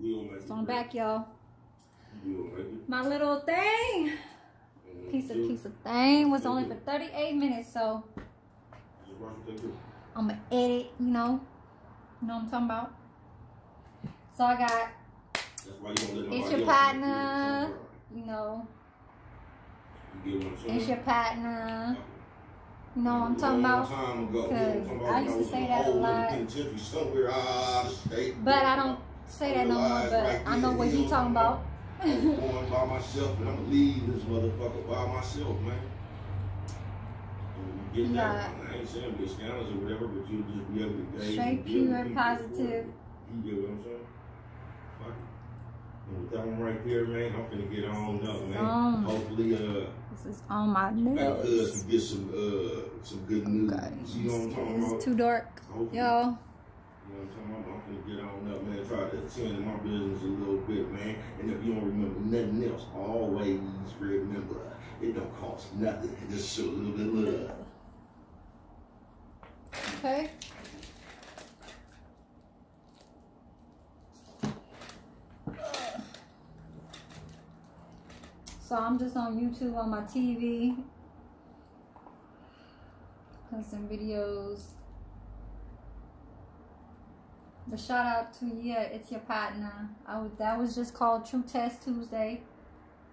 So I'm back, y'all. My little thing, piece of thing was only for 38 minutes, so I'm gonna edit, you know what I'm talking about. So I got It's Your Partner, you know, It's Your Partner. You know what I'm talking about? Because I used to say that a lot. But I don't say that no more, but I know what you talking about. I'm going by myself and I'm gonna leave this motherfucker by myself, man. And you get that. I ain't saying be scandalous or whatever, but you'll just be able to gauge. Straight, pure, positive. You get what I'm saying? Fuck it. And with that one right there, man, I'm finna get on up, man. Hopefully, this is on my nails. Get some good news. Okay. You know what I'm talking about? It's too dark, y'all. You know what I'm talking about? I'm gonna get on up, man. Try to attend to my business a little bit, man. And if you don't remember nothing else, always remember it don't cost nothing. Just show a little bit of love. Okay. So I'm just on YouTube on my TV. Put some videos. The shout out to It's Your Partner. That was just called True Test Tuesday.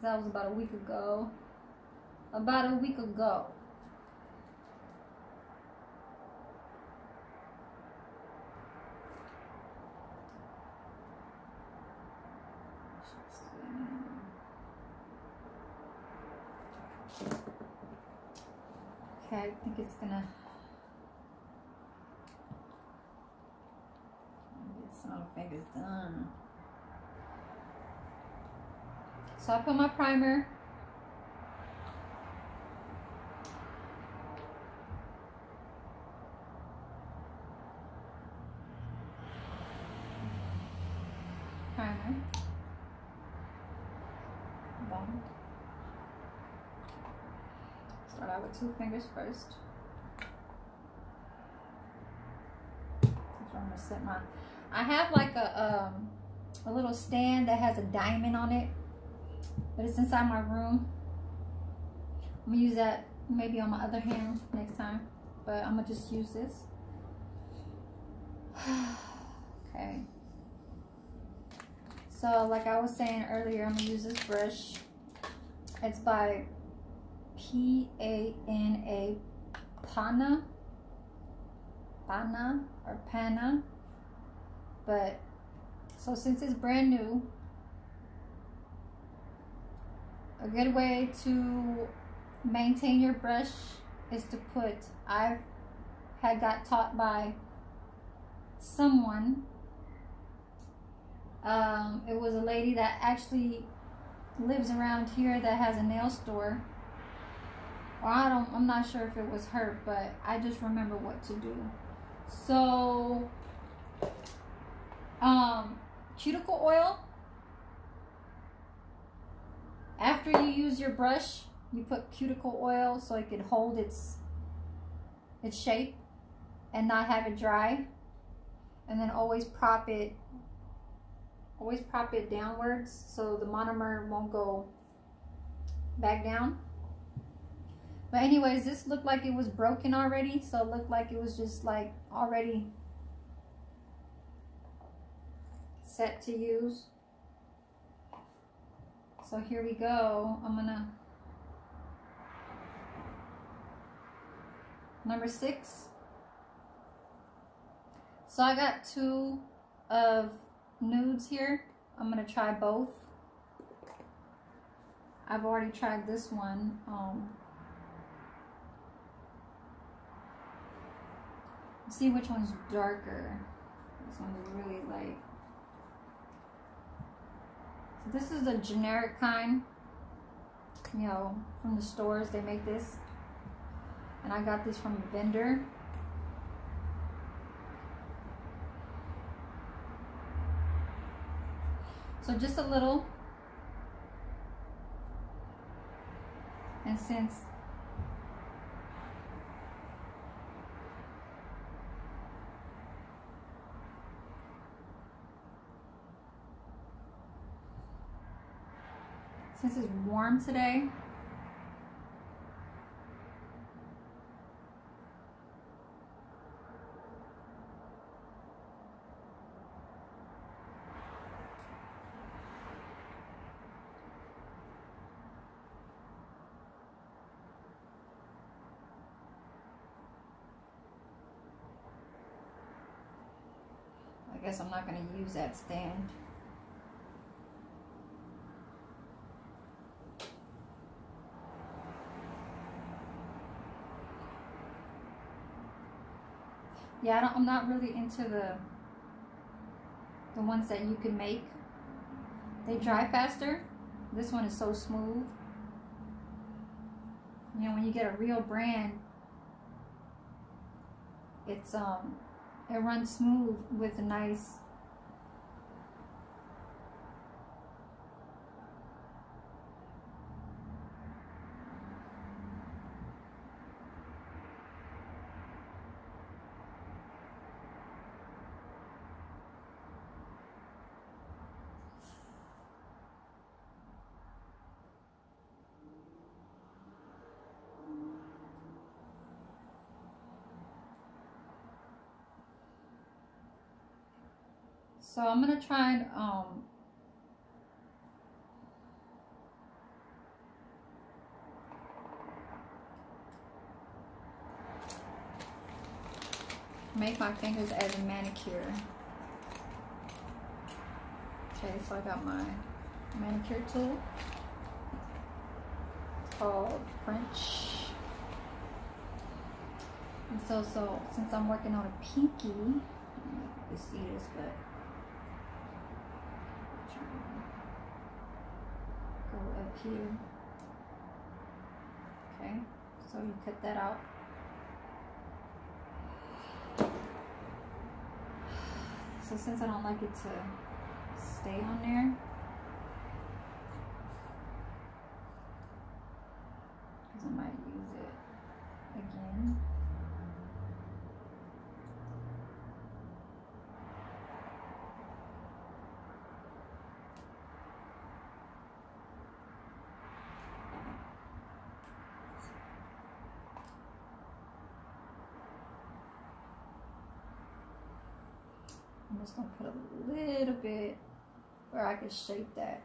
That was about a week ago. Okay, I think it's gonna get some fingers done. So I put my primer. Start out with 2 fingers first. That's where I'm gonna set my. I have like a little stand that has a diamond on it, but it's inside my room. I'm gonna use that maybe on my other hand next time, but I'm gonna just use this. Okay. So like I was saying earlier, I'm gonna use this brush. It's by P-A-N-A, Pana or Pana. But so since it's brand new, a good way to maintain your brush is to put, I had got taught by someone. It was a lady that actually lives around here that has a nail store. Or I'm not sure if it was her, but I just remember what to do. So, cuticle oil. After you use your brush, you put cuticle oil so it could hold its shape and not have it dry. And then always prop it downwards so the monomer won't go back down. But anyways, this looked like it was broken already, so it looked like it was just like already set to use. So here we go. I'm gonna number 6. So I got 2 of nudes here. I'm gonna try both. I've already tried this one. See which one's darker. This one is really light. So this is a generic kind. You know, from the stores they make this. And I got this from a vendor. So just a little. And since Since it's warm today, I guess I'm not going to use that stand. Yeah, I'm not really into the ones that you can make. They dry faster. This one is so smooth. You know, when you get a real brand, it's it runs smooth with a nice So I'm gonna try and make my fingers as a manicure. Okay, so I got my manicure tool. It's called French. And so since I'm working on a pinky, I don't know if you can see this, but go up here. Okay, so you cut that out. So since I don't like it to stay on there, because I might use it again. I'm just gonna put a little bit where I can shape that.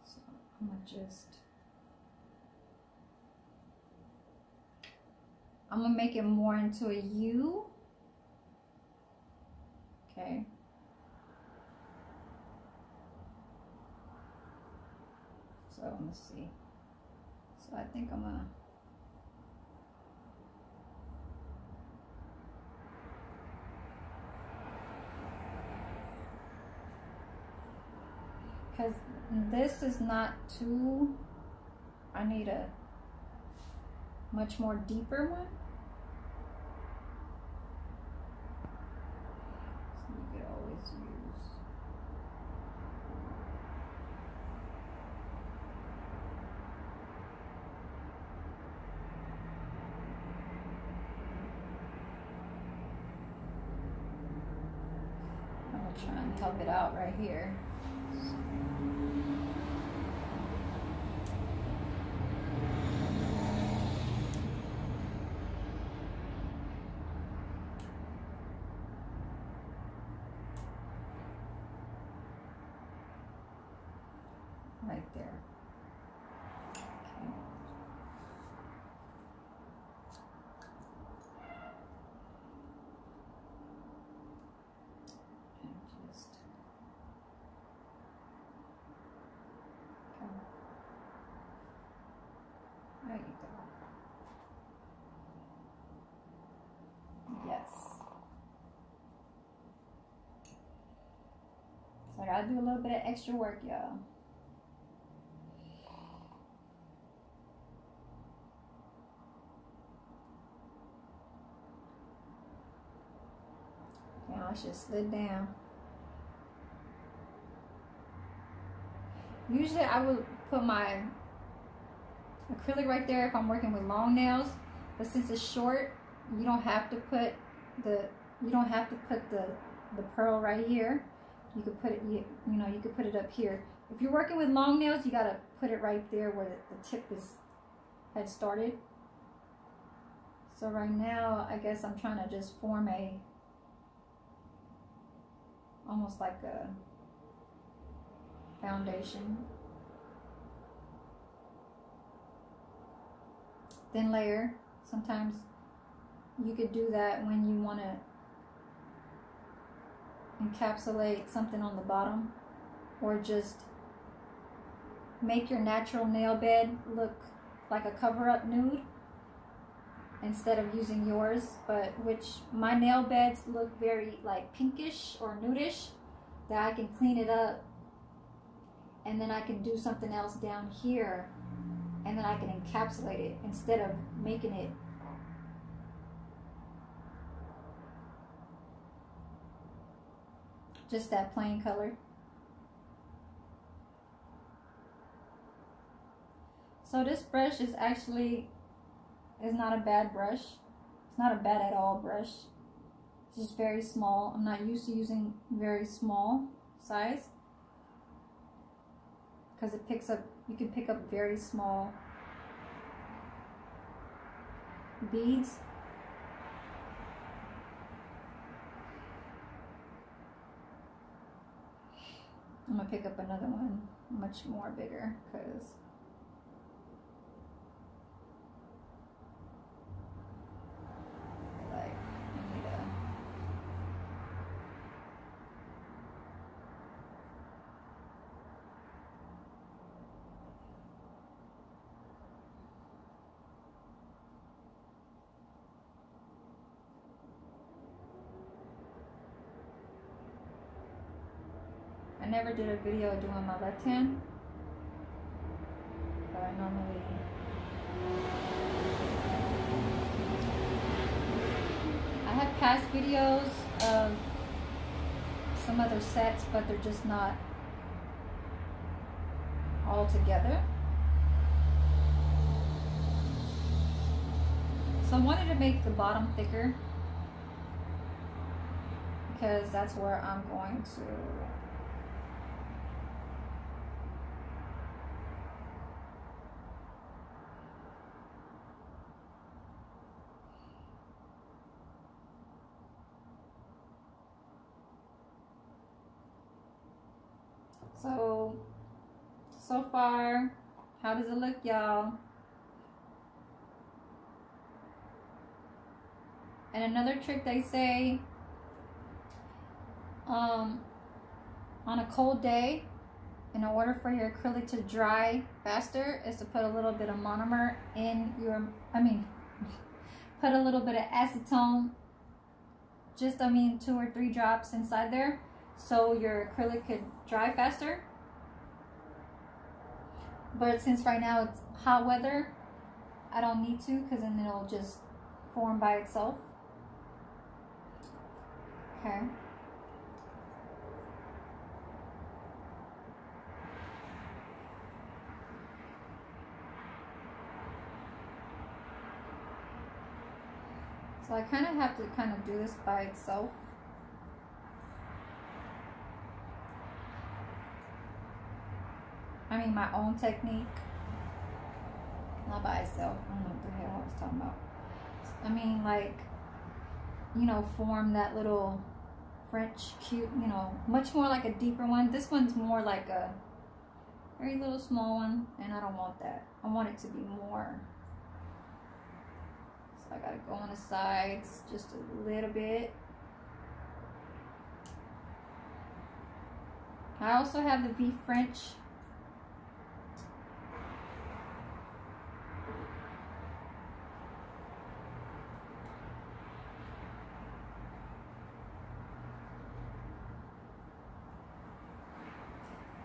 So I'm gonna make it more into a U. Okay. So let's see. So I think I'm gonna because this is not too, I need a much more deeper one. So you could always use. I'm gonna try and help it out right here. Right there. Okay. And just okay. There you go. Yes. So I gotta do a little bit of extra work, y'all. I should slid down. Usually I would put my acrylic right there if I'm working with long nails, but since it's short, you don't have to put the pearl right here. You could put it, you know, you could put it up here. If you're working with long nails, you gotta put it right there where the tip had started. So right now, I guess I'm trying to just form almost like a foundation. Thin layer. Sometimes you could do that when you want to encapsulate something on the bottom, or just make your natural nail bed look like a cover-up nude instead of using yours, but which my nail beds look very like pinkish or nudish, that I can clean it up and then I can do something else down here and then I can encapsulate it instead of making it just that plain color. So this brush is not a bad brush. It's not a bad at all brush. It's just very small. I'm not used to using very small size because it picks up, you can pick up very small beads. I'm gonna pick up another one much more bigger because I never did a video doing my left hand, but I normally I have past videos of some other sets, but they're just not all together. So I wanted to make the bottom thicker because that's where I'm going to So far, how does it look, y'all? And another trick they say, on a cold day, in order for your acrylic to dry faster, is to put a little bit of monomer in your, put a little bit of acetone, just 2 or 3 drops inside there, so your acrylic could dry faster. But since right now it's hot weather, I don't need to, because then it'll just form by itself. Okay. So I kind of have to do this by itself. My own technique. Not by itself. I don't know what the hell I was talking about. Form that little French cute, much more like a deeper one. This one's more like a very little small one, and I don't want that. I want it to be more. So I gotta go on the sides just a little bit. I also have the V French.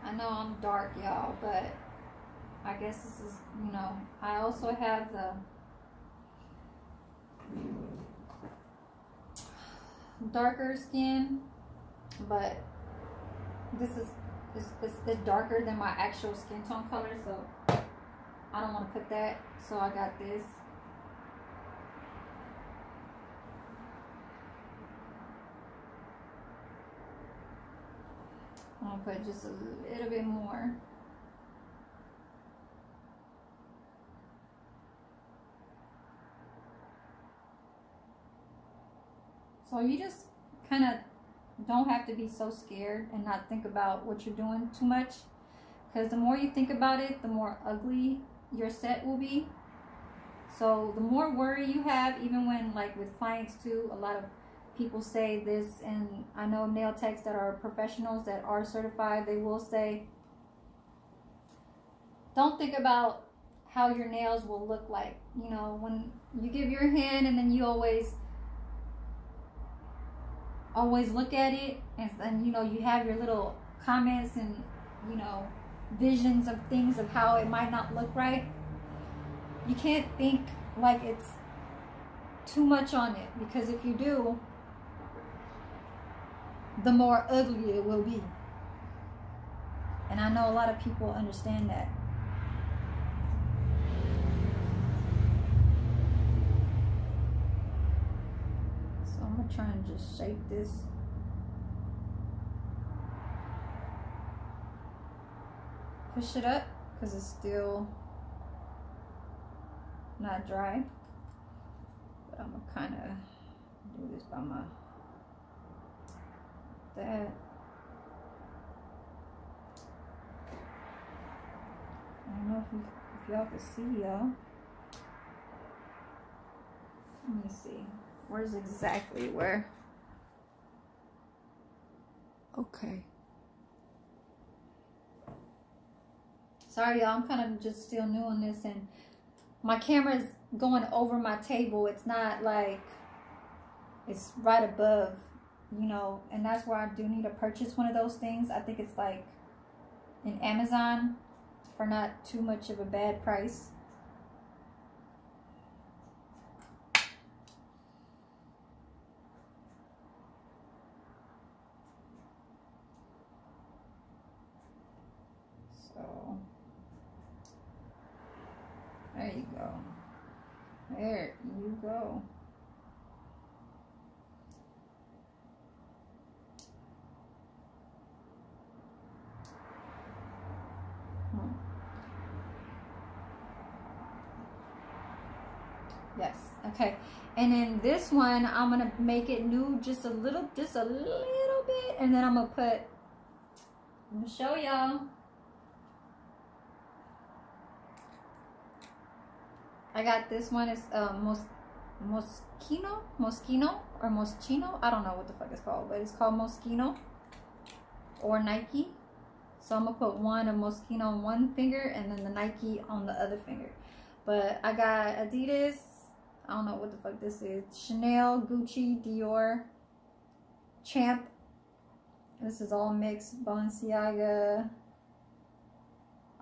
I know I'm dark, y'all, but I guess this is, I also have the darker skin, but this is darker than my actual skin tone color, so I don't want to put that, so I got this. I'm gonna put just a little bit more. So you just kind of don't have to be so scared and not think about what you're doing too much, because the more you think about it, the more ugly your set will be. So the more worry you have, even when like with clients too, a lot of people say this, and I know nail techs that are professionals that are certified, they will say, don't think about how your nails will look like. You know, when you give your hand and then you always look at it, and you know, you have your little comments and, you know, visions of things of how it might not look right. You can't think like it's too much on it, because if you do, the more ugly it will be. And I know a lot of people understand that. So I'm gonna try and just shape this. Push it up because it's still not dry, but I'm gonna kind of do this by my that. I don't know if y'all can see, y'all. Let me see. Where's exactly where? Okay. Sorry, y'all. I'm kind of just still new on this, and my camera is going over my table. It's not like it's right above, you know, and that's why I do need to purchase one of those things. I think it's like in Amazon for not too much of a bad price. So there you go. There you go. Yes. Okay. And then this one, I'm gonna make it nude just a little bit, and then I'm gonna show y'all. I got this one. It's Moschino or Moschino. I don't know what the fuck it's called, but it's called Moschino or Nike. So I'm gonna put one of Moschino on one finger and then the Nike on the other finger. But I got Adidas. I don't know what the fuck this is. Chanel, Gucci, Dior, Champ. This is all mixed. Balenciaga.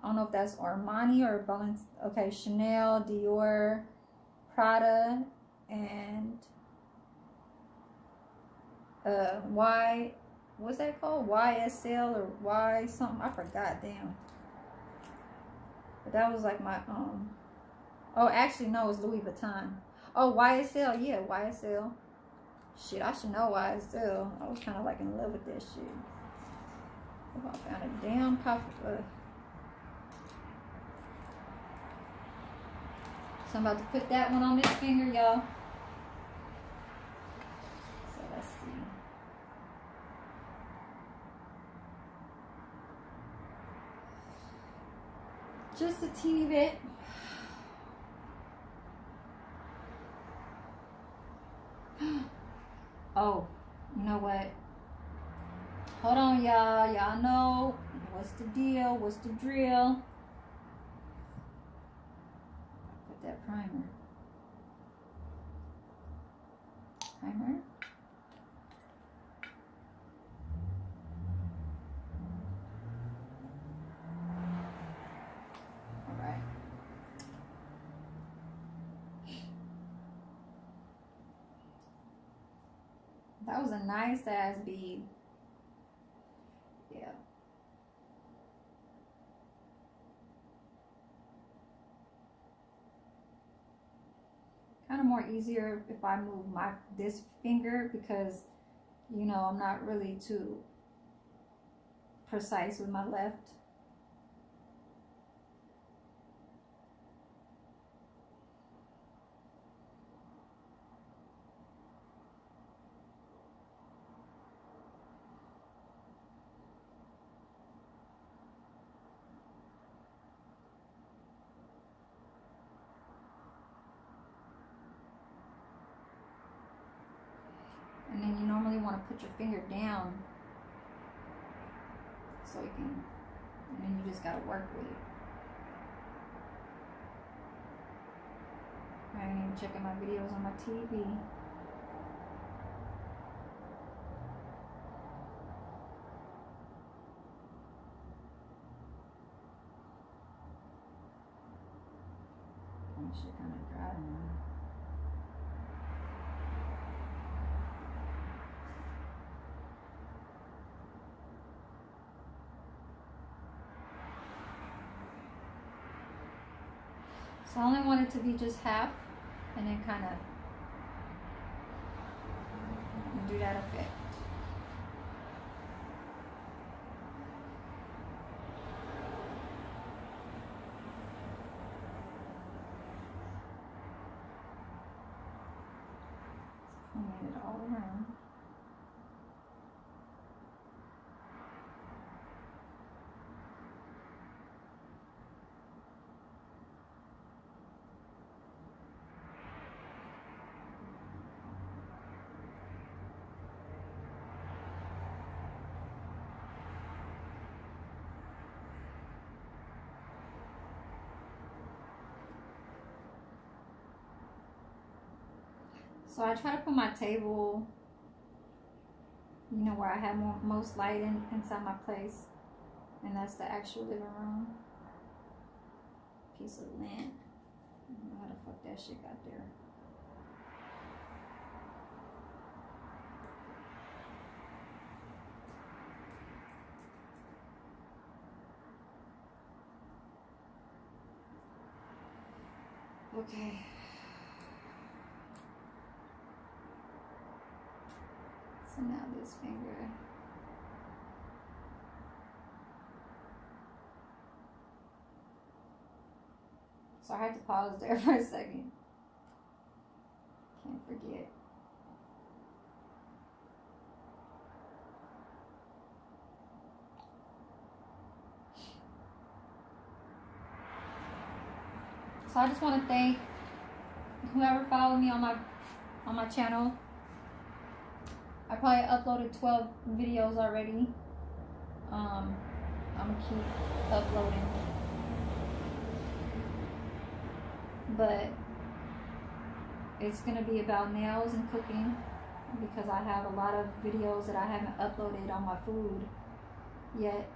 I don't know if that's Armani or Balenciaga. Okay, Chanel, Dior, Prada, and what's that called? YSL or Y something. I forgot. Damn. But that was like my oh, actually no, it's Louis Vuitton. Oh, YSL, yeah, YSL. Shit, I should know YSL. I was kind of like in love with that shit. Oh, I found a damn coffee. So I'm about to put that one on this finger, y'all. So let's see. Just a teeny bit. Oh, you know what? Hold on, y'all. Y'all know what's the deal? What's the drill? Put that primer. Primer. All right. That was a nice ass bead. Yeah. more easier if I move this finger, because, you know, I'm not really too precise with my left. And then you normally want to put your finger down so you can, and then you just got to work with it. I ain't even checking my videos on my TV. That shit kind of dry now. So I only want it to be just half, and then kind of do that effect. Clean it all around. So I try to put my table, you know, where I have most light inside my place. And that's the actual living room. Piece of lamp. I don't know how the fuck that shit got there. Okay. So now this finger. So I had to pause there for a second. Can't forget. So I just want to thank whoever followed me on my channel. I probably uploaded 12 videos already. I'm gonna keep uploading, but it's gonna be about nails and cooking, because I have a lot of videos that I haven't uploaded on my food yet.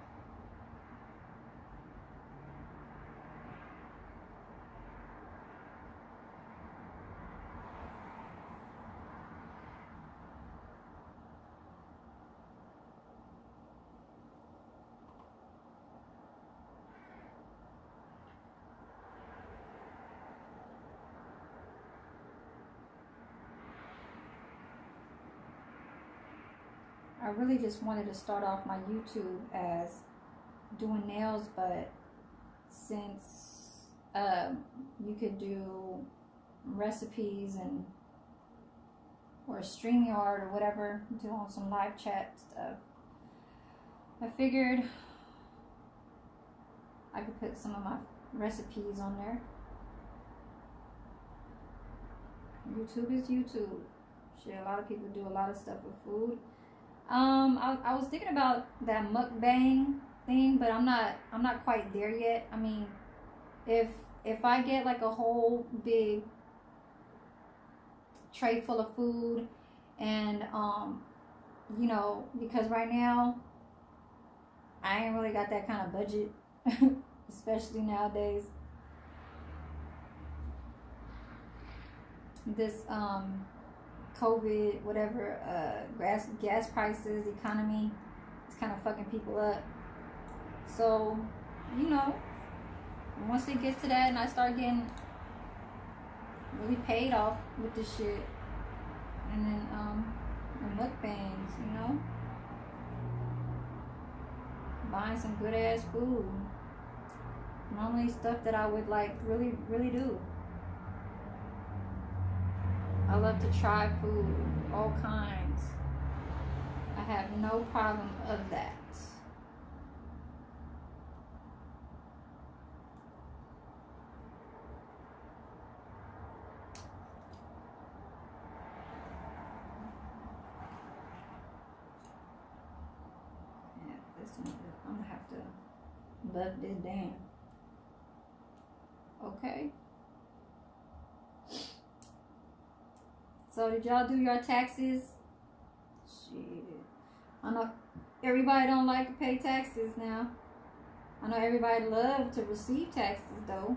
I really just wanted to start off my YouTube as doing nails, but since you could do recipes and or StreamYard or whatever, doing some live chat stuff, I figured I could put some of my recipes on there. YouTube is YouTube. Shit, a lot of people do a lot of stuff with food. I was thinking about that mukbang thing, but I'm not quite there yet. I mean, if I get like a whole big tray full of food, and you know, because right now I ain't really got that kind of budget, especially nowadays. This COVID, whatever, gas prices, economy, it's kind of fucking people up. So, you know, once it gets to that and I start getting really paid off with this shit. And then the mukbangs, you know, buying some good ass food. Normally stuff that I would like really do. I love to try food, all kinds. I have no problem of that. Yeah, this one, I'm gonna have to love this down. Okay. So did y'all do your taxes? Shit. I know everybody don't like to pay taxes now. I know everybody love to receive taxes though.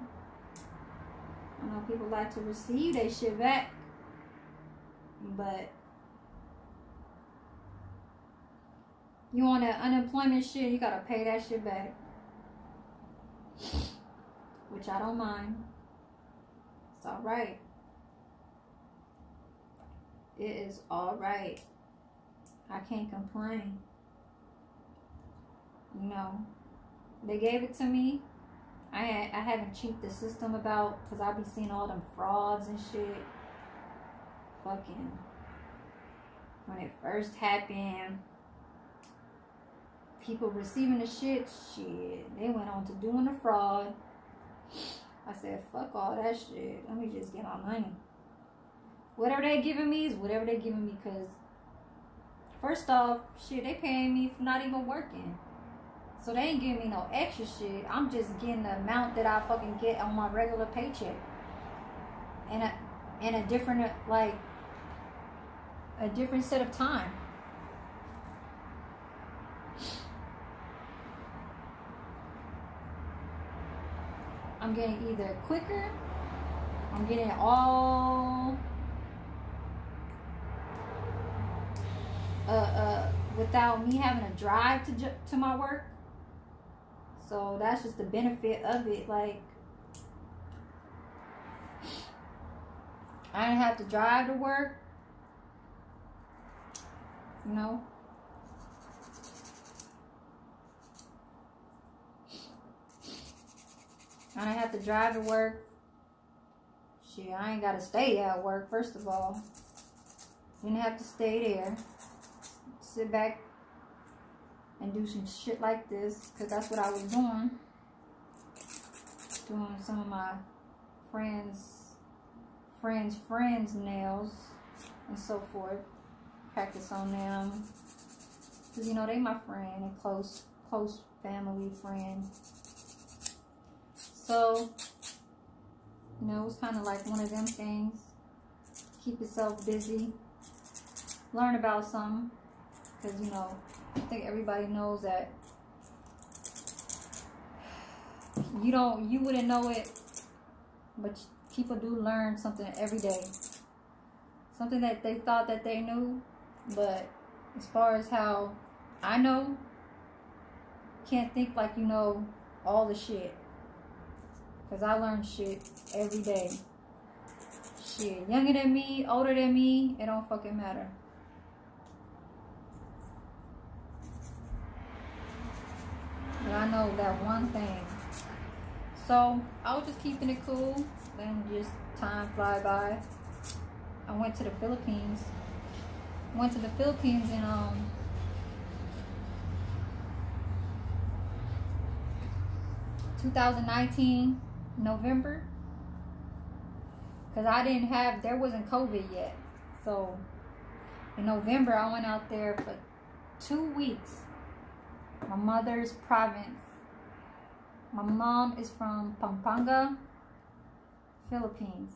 I know people like to receive their shit back. But you want that unemployment shit, you gotta pay that shit back. Which I don't mind. It's alright. It is alright. I can't complain. You know, they gave it to me. I haven't cheated the system about, because I be seeing all them frauds and shit. Fucking, when it first happened, people receiving the shit, they went on to doing the fraud. I said, fuck all that shit. Let me just get my money. Whatever they giving me is whatever they giving me, because first off, shit, they paying me for not even working. So they ain't giving me no extra shit. I'm just getting the amount that I fucking get on my regular paycheck. And a different, like, a different set of time. I'm getting either quicker, I'm getting it all without me having to drive to my work. So that's just the benefit of it. Like, I didn't have to drive to work, you know. I didn't have to drive to work. Shit, I ain't got to stay at work, first of all. Didn't have to stay there. Sit back and do some shit like this, because that's what I was doing. Doing some of my friends' nails and so forth. Practice on them. Because, you know, they my friend and close family friend. So, you know, it was kind of like one of them things. Keep yourself busy. Learn about something. Because, you know, I think everybody knows that you wouldn't know it, but people do learn something every day. Something that they thought that they knew, but as far as how I know, can't think like you know all the shit. Because I learn shit every day. Shit, younger than me, older than me, it don't fucking matter. But I know that one thing. So, I was just keeping it cool. Then just time fly by. I went to the Philippines. Went to the Philippines in 2019 November. Because there wasn't COVID yet. So, in November, I went out there for 2 weeks. My mother's province. My mom is from Pampanga, Philippines.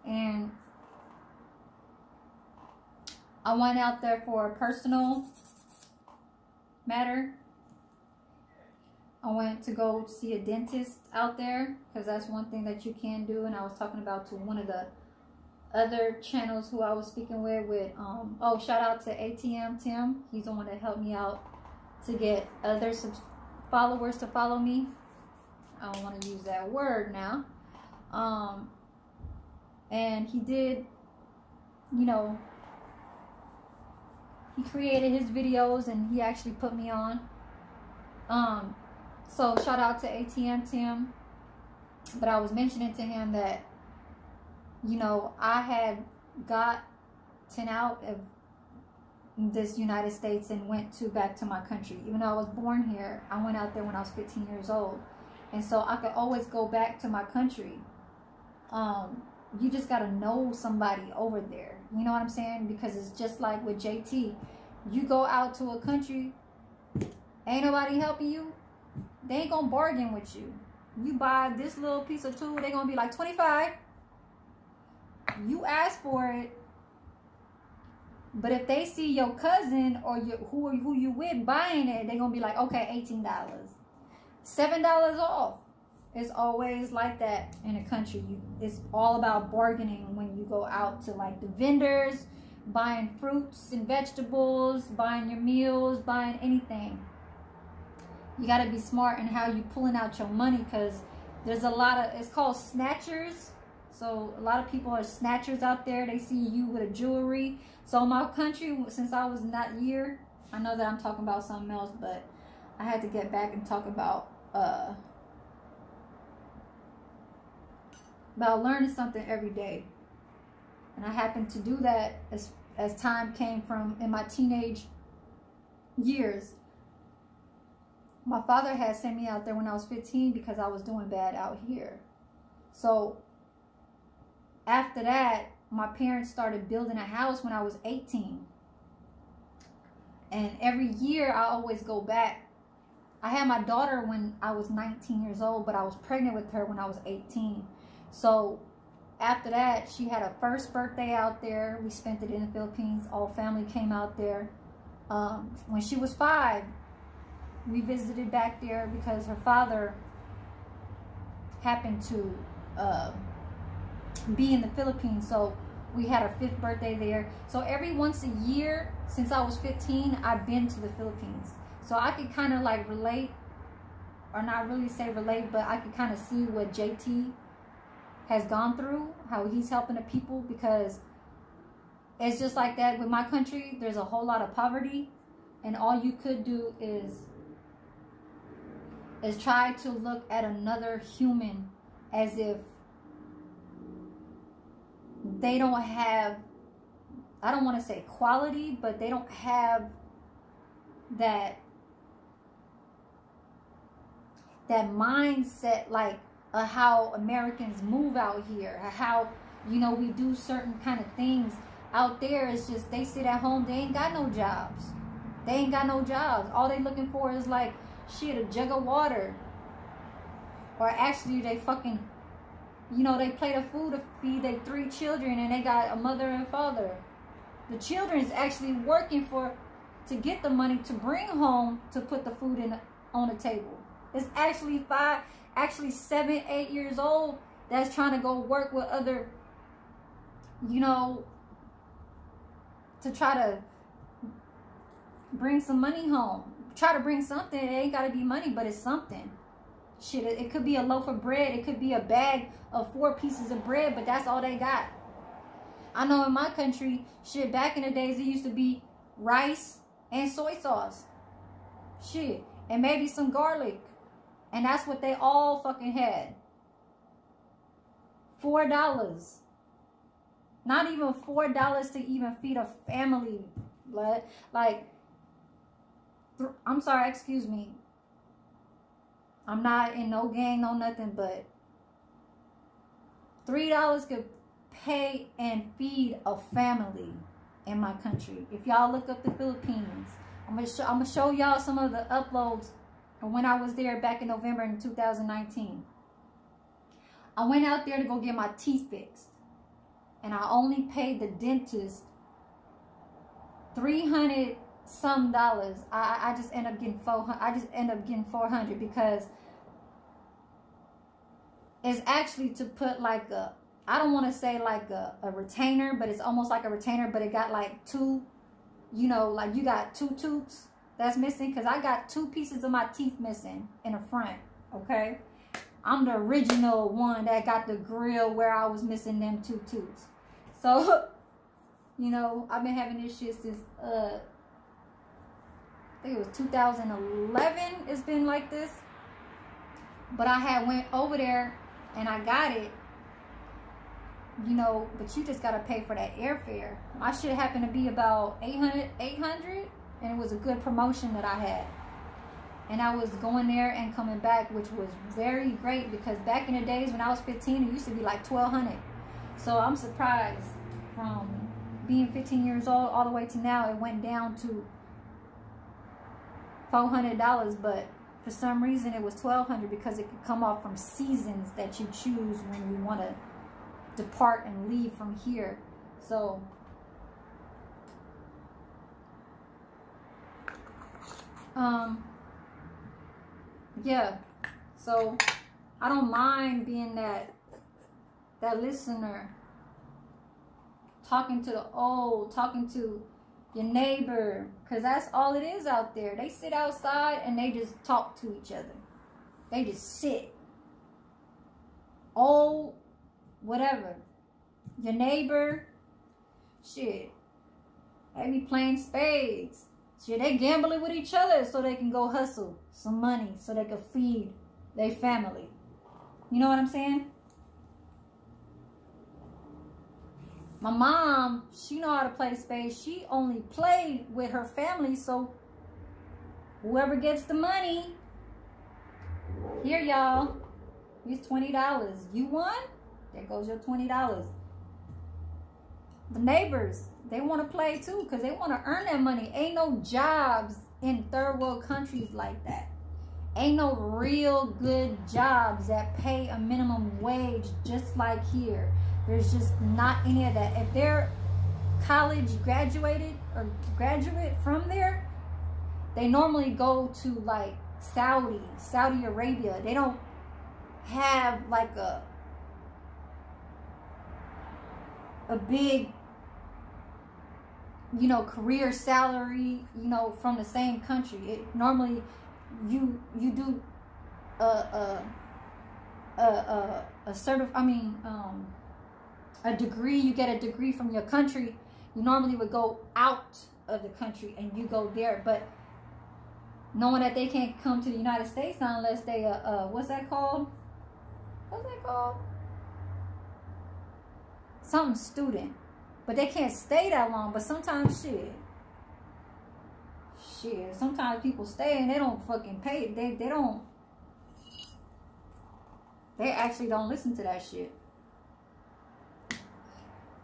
And I went out there for a personal matter. I went to go see a dentist out there, because that's one thing that you can do. And I was talking about to one of the other channels who I was speaking with oh, shout out to ATM Tim. He's the one that helped me out to get other followers to follow me. I don't want to use that word now. And he did, you know, he created his videos and he actually put me on. So shout out to ATM Tim. But I was mentioning to him that, you know, I had gotten out of this United States and went back to my country. Even though I was born here, I went out there when I was 15 years old. And so I could always go back to my country. You just got to know somebody over there. You know what I'm saying? Because it's just like with JT. You go out to a country, ain't nobody helping you. They ain't going to bargain with you. You buy this little piece of tool, they're going to be like 25. You ask for it. But if they see your cousin or who you with buying it, they're going to be like, okay, $18. $7 off. It's always like that in a country. It's all about bargaining when you go out to like the vendors, buying fruits and vegetables, buying your meals, buying anything. You got to be smart in how you pulling out your money, because there's a lot of, it's called snatchers. So a lot of people are snatchers out there. They see you with a jewelry. So in my country, since I was not here, I know that I'm talking about something else, but I had to get back and talk about learning something every day. And I happened to do that as time came from in my teenage years. My father had sent me out there when I was 15 because I was doing bad out here. So after that, my parents started building a house when I was 18. And every year I always go back. I had my daughter when I was 19 years old, but I was pregnant with her when I was 18. So after that, she had her first birthday out there. We spent it in the Philippines. All family came out there. When she was 5, we visited back there because her father happened to be in the Philippines. So we had her 5th birthday there. So every once a year since I was 15, I've been to the Philippines. So I could kind of like relate, or not really say relate, but I could kind of see what JT has gone through, how he's helping the people, because it's just like that with my country. There's a whole lot of poverty, and all you could do is try to look at another human as if they don't have, I don't want to say quality, but they don't have that mindset like how Americans move out here, how, you know, we do certain kind of things. Out there, it's just they sit at home, they ain't got no jobs. They ain't got no jobs. All they looking for is like, shit, a jug of water. Or actually they fucking, you know, they plate of food to feed their 3 children, and they got a mother and father. The children is actually working to get the money to bring home to put the food on the table. It's actually 7, 8 years old that's trying to go work with other, you know, to try to bring some money home. Try to bring something. It ain't got to be money, but it's something. Shit, it could be a loaf of bread. It could be a bag of 4 pieces of bread, but that's all they got. I know in my country, shit, back in the days, it used to be rice and soy sauce. Shit, and maybe some garlic. And that's what they all fucking had. $4. Not even $4 to even feed a family. Like, I'm sorry, excuse me. I'm not in no gang, no nothing, but $3 could pay and feed a family in my country. If y'all look up the Philippines, I'm gonna show y'all some of the uploads from when I was there back in November in 2019. I went out there to go get my teeth fixed, and I only paid the dentist $300 some. I just end up getting $400. I just end up getting $400 because it's actually to put like a, I don't want to say like a retainer, but it's almost like a retainer, but it got like 2, you know, like you got 2 tooths that's missing, because I got 2 pieces of my teeth missing in the front, okay? I'm the original one that got the grill where I was missing them 2 tooths. So, you know, I've been having this shit since, I think it was 2011. It's been like this. But I had went over there and I got it. You know, but you just got to pay for that airfare. My shit happened to be about 800, and it was a good promotion that I had. And I was going there and coming back, which was very great, because back in the days when I was 15, it used to be like $1,200. So I'm surprised from being 15 years old all the way to now, it went down to $400. But for some reason, it was $1,200 because it could come off from seasons that you choose when you want to depart and leave from here. So yeah, so I don't mind being that listener, talking to the old, talking to your neighbor, because that's all it is out there. They sit outside and they just talk to each other. They just sit. Old, whatever. Your neighbor, shit, they be playing spades. Shit, they gambling with each other so they can go hustle some money so they can feed their family. You know what I'm saying? My mom, she know how to play spades. She only played with her family, so whoever gets the money, here y'all, here's $20. You won? There goes your $20. The neighbors, they want to play too, because they want to earn that money. Ain't no jobs in third world countries like that. Ain't no real good jobs that pay a minimum wage just like here. There's just not any of that. If they're college graduated or graduate from there, they normally go to like Saudi Arabia. They don't have like a big, you know, career salary, you know, from the same country. It normally you do a degree. You get a degree from your country. You normally would go out of the country and you go there, but knowing that they can't come to the United States now unless they what's that called? Something student. But they can't stay that long. But sometimes sometimes people stay and they don't fucking pay. They actually don't listen to that shit.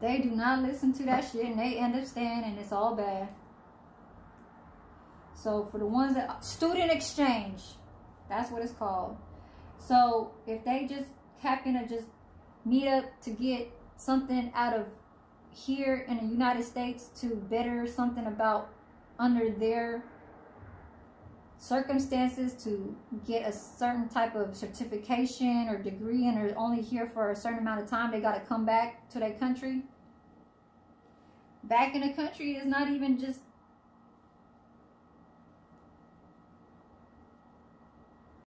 They do not listen to that shit, and they end up staying, and it's all bad. So for the ones that, student exchange, that's what it's called. So if they just happen to just meet up to get something out of here in the United States to better something about under their circumstances, to get a certain type of certification or degree, and they're only here for a certain amount of time, they got to come back to their country. Back in the country is not even just